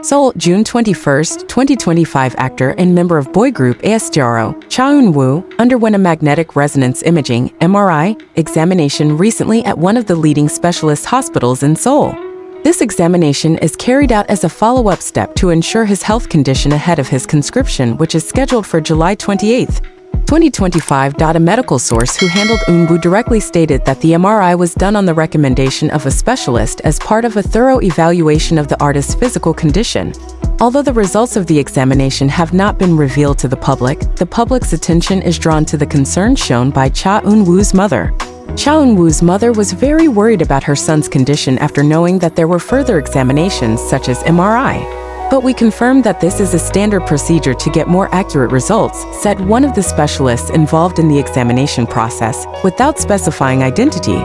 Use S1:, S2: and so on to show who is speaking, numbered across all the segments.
S1: Seoul, June 21, 2025. Actor and member of boy group ASJRO, Eun Woo, underwent a magnetic resonance imaging (MRI) examination recently at one of the leading specialist hospitals in Seoul. This examination is carried out as a follow-up step to ensure his health condition ahead of his conscription, which is scheduled for July 28, 2025. A medical source who handled Eun Woo directly stated that the MRI was done on the recommendation of a specialist as part of a thorough evaluation of the artist's physical condition. Although the results of the examination have not been revealed to the public's attention is drawn to the concern shown by Eun Woo's mother. Eun Woo's mother was very worried about her son's condition after knowing that there were further examinations such as MRI. But we confirmed that this is a standard procedure to get more accurate results, said one of the specialists involved in the examination process, without specifying identity.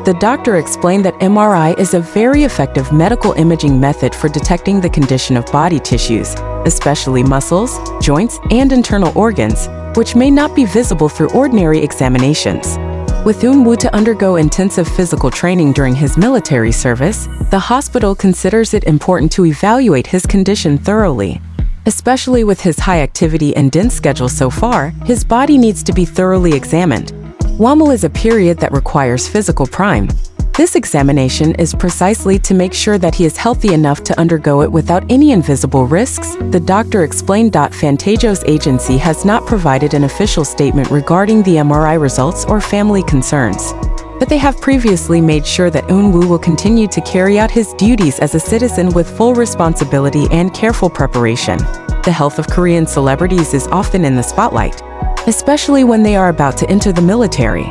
S1: The doctor explained that MRI is a very effective medical imaging method for detecting the condition of body tissues, especially muscles, joints, and internal organs, which may not be visible through ordinary examinations. With Eun Woo to undergo intensive physical training during his military service, the hospital considers it important to evaluate his condition thoroughly. Especially with his high activity and dense schedule so far, his body needs to be thoroughly examined. Wamil is a period that requires physical prime. This examination is precisely to make sure that he is healthy enough to undergo it without any invisible risks, the doctor explained. Fantajo's agency has not provided an official statement regarding the MRI results or family concerns. But they have previously made sure that Eun Woo will continue to carry out his duties as a citizen with full responsibility and careful preparation. The health of Korean celebrities is often in the spotlight, especially when they are about to enter the military.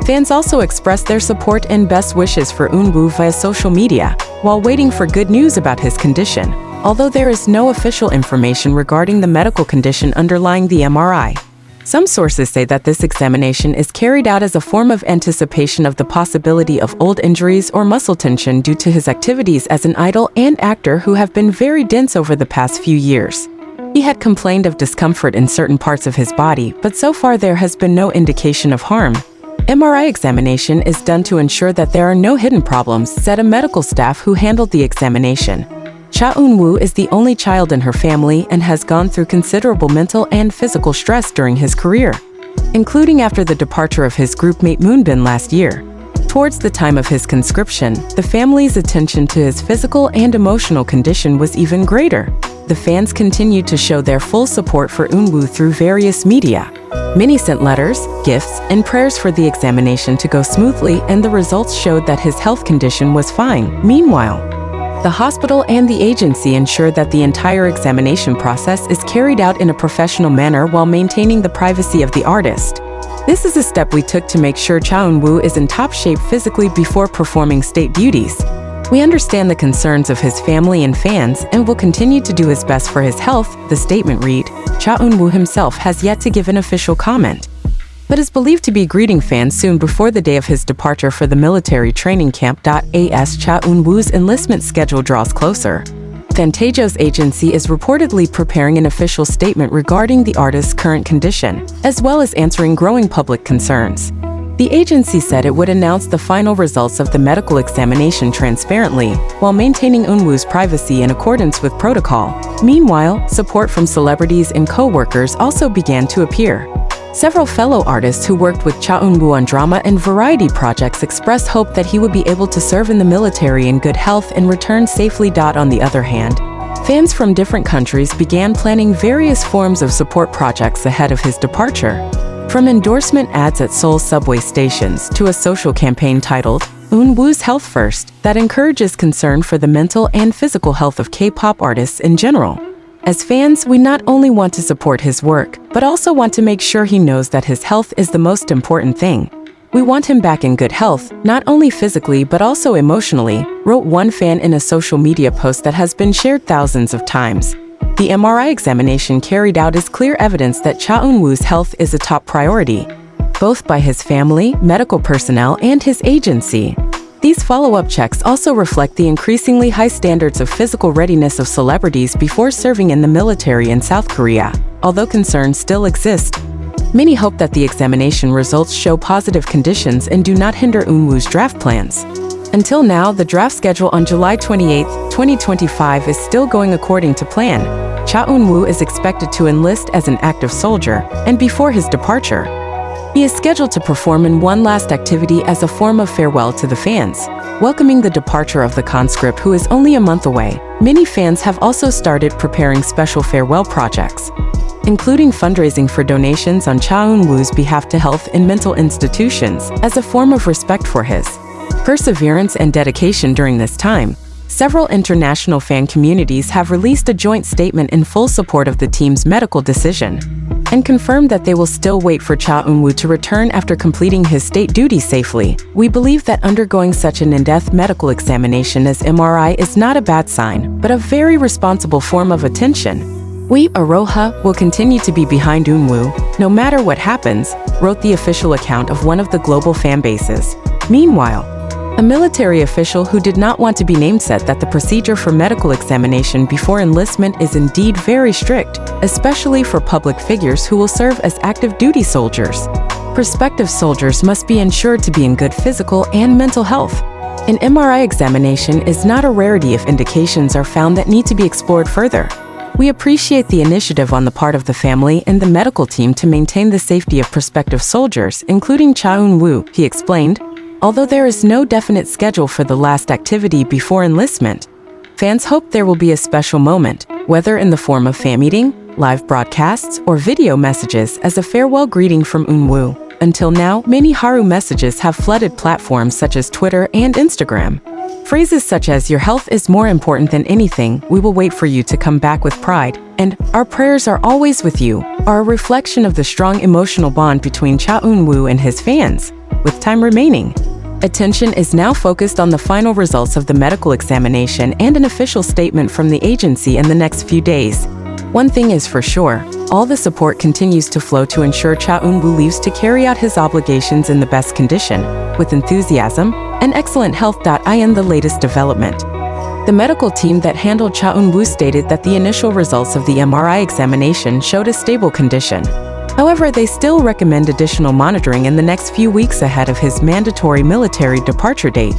S1: Fans also expressed their support and best wishes for Eun Woo via social media, while waiting for good news about his condition, although there is no official information regarding the medical condition underlying the MRI. Some sources say that this examination is carried out as a form of anticipation of the possibility of old injuries or muscle tension due to his activities as an idol and actor who have been very dense over the past few years. He had complained of discomfort in certain parts of his body, but so far there has been no indication of harm. MRI examination is done to ensure that there are no hidden problems, said a medical staff who handled the examination. Eun Woo is the only child in her family and has gone through considerable mental and physical stress during his career, including after the departure of his groupmate Moonbin last year. Towards the time of his conscription, the family's attention to his physical and emotional condition was even greater. The fans continued to show their full support for Eun Woo through various media. Many sent letters, gifts, and prayers for the examination to go smoothly, and the results showed that his health condition was fine. Meanwhile, the hospital and the agency ensured that the entire examination process is carried out in a professional manner while maintaining the privacy of the artist. This is a step we took to make sure Eun Woo is in top shape physically before performing state duties. We understand the concerns of his family and fans and will continue to do his best for his health, the statement read. Eun Woo himself has yet to give an official comment, but is believed to be greeting fans soon before the day of his departure for the military training camp. As Eun Woo's enlistment schedule draws closer, Fantajo's agency is reportedly preparing an official statement regarding the artist's current condition, as well as answering growing public concerns. The agency said it would announce the final results of the medical examination transparently, while maintaining Eun Woo's privacy in accordance with protocol. Meanwhile, support from celebrities and co-workers also began to appear. Several fellow artists who worked with Eun Woo on drama and variety projects expressed hope that he would be able to serve in the military in good health and return safely. On the other hand, fans from different countries began planning various forms of support projects ahead of his departure. From endorsement ads at Seoul subway stations to a social campaign titled Eun Woo's Health First that encourages concern for the mental and physical health of K-pop artists in general. As fans, we not only want to support his work, but also want to make sure he knows that his health is the most important thing. We want him back in good health, not only physically but also emotionally, wrote one fan in a social media post that has been shared thousands of times. The MRI examination carried out is clear evidence that Eun Woo's health is a top priority, both by his family, medical personnel, and his agency. These follow-up checks also reflect the increasingly high standards of physical readiness of celebrities before serving in the military in South Korea. Although concerns still exist, many hope that the examination results show positive conditions and do not hinder Eun Woo's draft plans. Until now, the draft schedule on July 28, 2025 is still going according to plan. Eun Woo is expected to enlist as an active soldier, and before his departure, he is scheduled to perform in one last activity as a form of farewell to the fans, welcoming the departure of the conscript who is only a month away. Many fans have also started preparing special farewell projects, including fundraising for donations on Eun Woo's behalf to health and mental institutions as a form of respect for his perseverance and dedication during this time. Several international fan communities have released a joint statement in full support of the team's medical decision and confirmed that they will still wait for Eun Woo to return after completing his state duty safely. We believe that undergoing such an in-depth medical examination as MRI is not a bad sign, but a very responsible form of attention. We, Aroha, will continue to be behind Eun Woo, no matter what happens, wrote the official account of one of the global fan bases. Meanwhile, a military official who did not want to be named said that the procedure for medical examination before enlistment is indeed very strict, especially for public figures who will serve as active duty soldiers. Prospective soldiers must be ensured to be in good physical and mental health. An MRI examination is not a rarity if indications are found that need to be explored further. We appreciate the initiative on the part of the family and the medical team to maintain the safety of prospective soldiers, including Eun Woo, he explained. Although there is no definite schedule for the last activity before enlistment, fans hope there will be a special moment, whether in the form of fan meeting, live broadcasts, or video messages as a farewell greeting from Eun Woo. Until now, many Haru messages have flooded platforms such as Twitter and Instagram. Phrases such as "Your health is more important than anything," "We will wait for you to come back with pride," and "Our prayers are always with you," are a reflection of the strong emotional bond between Eun Woo and his fans. With time remaining, attention is now focused on the final results of the medical examination and an official statement from the agency in the next few days. One thing is for sure, all the support continues to flow to ensure Eun Woo leaves to carry out his obligations in the best condition, with enthusiasm and excellent health. In the latest development, the medical team that handled Eun Woo stated that the initial results of the MRI examination showed a stable condition. However, they still recommend additional monitoring in the next few weeks ahead of his mandatory military departure date.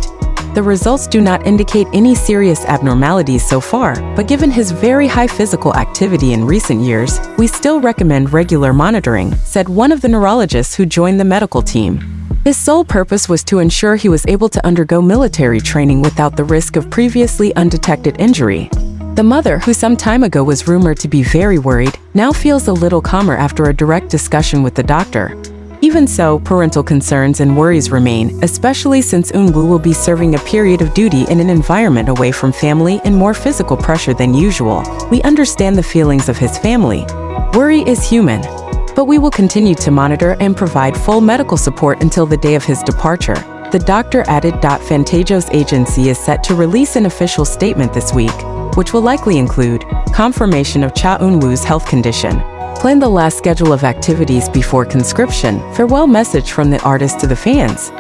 S1: The results do not indicate any serious abnormalities so far, but given his very high physical activity in recent years, we still recommend regular monitoring, said one of the neurologists who joined the medical team. His sole purpose was to ensure he was able to undergo military training without the risk of previously undetected injury. The mother, who some time ago was rumored to be very worried, now feels a little calmer after a direct discussion with the doctor. Even so, parental concerns and worries remain, especially since Eun Woo will be serving a period of duty in an environment away from family and more physical pressure than usual. We understand the feelings of his family. Worry is human, but we will continue to monitor and provide full medical support until the day of his departure, the doctor added. Fantajo's agency is set to release an official statement this week, which will likely include confirmation of Eun Woo's health condition, plan the last schedule of activities before conscription, farewell message from the artist to the fans,